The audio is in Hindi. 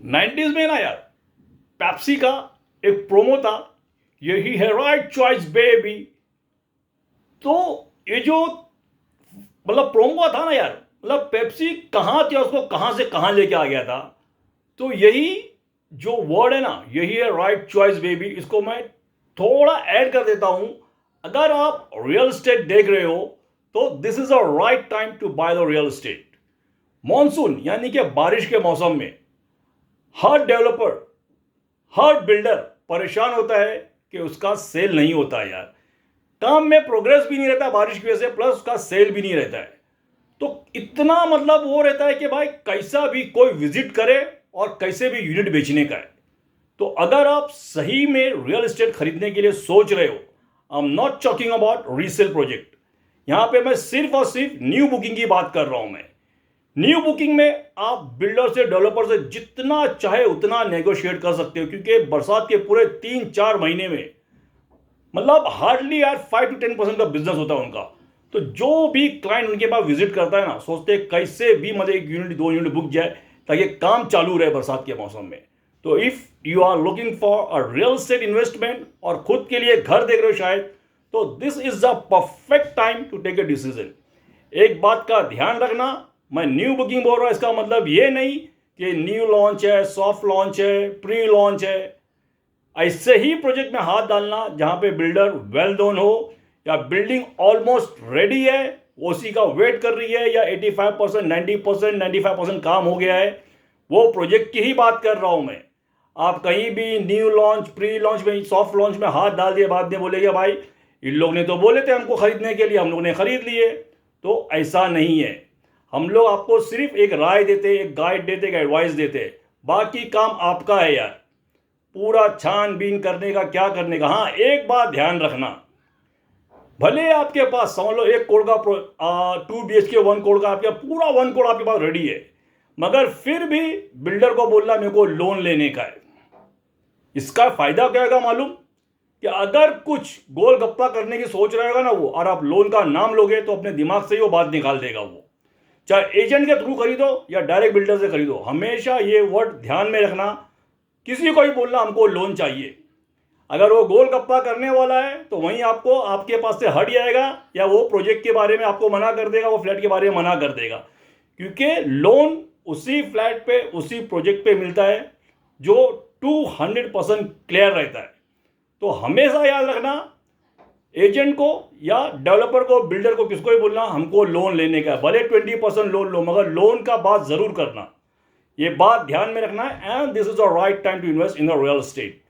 90s में ना यार पेप्सी का एक प्रोमो था, यही है राइट चॉइस बेबी। तो ये जो मतलब प्रोमो था ना यार, मतलब पेप्सी कहाँ थी और उसको कहाँ से कहाँ लेके आ गया था। तो यही जो वर्ड है ना, यही है राइट चॉइस बेबी। इसको मैं थोड़ा ऐड कर देता हूं। अगर आप रियल एस्टेट देख रहे हो तो this is a right time to buy the real estate. Monsoon यानी कि बारिश के मौसम में हर डेवलपर, हर बिल्डर परेशान होता है कि उसका सेल नहीं होता है यार। काम में प्रोग्रेस भी नहीं रहता बारिश की वजह से, प्लस उसका सेल भी नहीं रहता है। तो इतना मतलब वो रहता है कि भाई कैसा भी कोई विजिट करे और कैसे भी यूनिट बेचने का है। तो अगर आप सही में रियल एस्टेट खरीदने के लिए सोच रहे हो, I am not talking about resale project. यहां पे मैं सिर्फ और सिर्फ न्यू बुकिंग की बात कर रहा हूं। मैं न्यू बुकिंग में आप बिल्डर से, डेवलपर से जितना चाहे उतना नेगोशिएट कर सकते हो, क्योंकि बरसात के पूरे 3-4 महीने में मतलब हार्डली यार 5 to 10% का बिजनेस होता है उनका। तो जो भी क्लाइंट उनके पास विजिट करता है ना, सोचते हैं कैसे भी मतलब 1 यूनिट 2 यूनिट बुक जाए ताकि काम चालू रहे बरसात के मौसम में। तो if you are looking for a real estate investment और खुद के लिए घर देख रहे हो शायद, तो this is the perfect time to take a decision. एक बात का ध्यान रखना, मैं न्यू बुकिंग बोल रहा हूं, इसका मतलब ये नहीं कि न्यू लॉन्च है, सॉफ्ट लॉन्च है, प्री लॉन्च है। ऐसे ही प्रोजेक्ट में हाथ डालना जहां पे बिल्डर वेल नोन हो, या बिल्डिंग ऑलमोस्ट रेडी है, ओसी का वेट कर रही है, या 85%, 90%, 95% काम हो गया है, वो प्रोजेक्ट की ही बात कर रहा हूं मैं। आप कहीं भी न्यू लॉन्च, प्री लॉन्च में, सॉफ्ट लॉन्च में हाथ डाल दिए, बाद में बोलेगा भाई इन लोग ने तो बोले थे हमको खरीदने के लिए, हम लोग ने खरीद लिए। तो ऐसा नहीं है। हम लोग आपको सिर्फ एक राय देते, एक गाइड देते, एक एडवाइस देते, बाकी काम आपका है यार। पूरा छानबीन करने का, क्या करने का। हाँ, एक बात ध्यान रखना, भले आपके पास समझ लो 1 करोड़ का 2 BHK 1 करोड़ का आपके पूरा 1 करोड़ आपके पास रेडी है, मगर फिर भी बिल्डर को बोलना मेरे को लोन लेने का है। इसका फायदा क्या होगा मालूम? कि अगर कुछ गोलगप्पा करने की सोच रहा होगा ना वो, और आप लोन का नाम लोगे तो अपने दिमाग से ही वो बात निकाल देगा वो। चाहे एजेंट के थ्रू खरीदो या डायरेक्ट बिल्डर से खरीदो, हमेशा ये वर्ड ध्यान में रखना, किसी को ही बोलना हमको लोन चाहिए। अगर वो गोलगप्पा करने वाला है तो वहीं आपको आपके पास से हट जाएगा, या वो प्रोजेक्ट के बारे में आपको मना कर देगा, वो फ्लैट के बारे में मना कर देगा। क्योंकि लोन उसी फ्लैट पे, उसी प्रोजेक्ट पे मिलता है जो 200% क्लियर रहता है। तो हमेशा याद रखना, एजेंट को या डेवलपर को, बिल्डर को, किसको ही बोलना हमको लोन लेने का है। भले 20% लोन लो, मगर लोन का बात जरूर करना। ये बात ध्यान में रखना है। And this is the right time to invest in the real estate.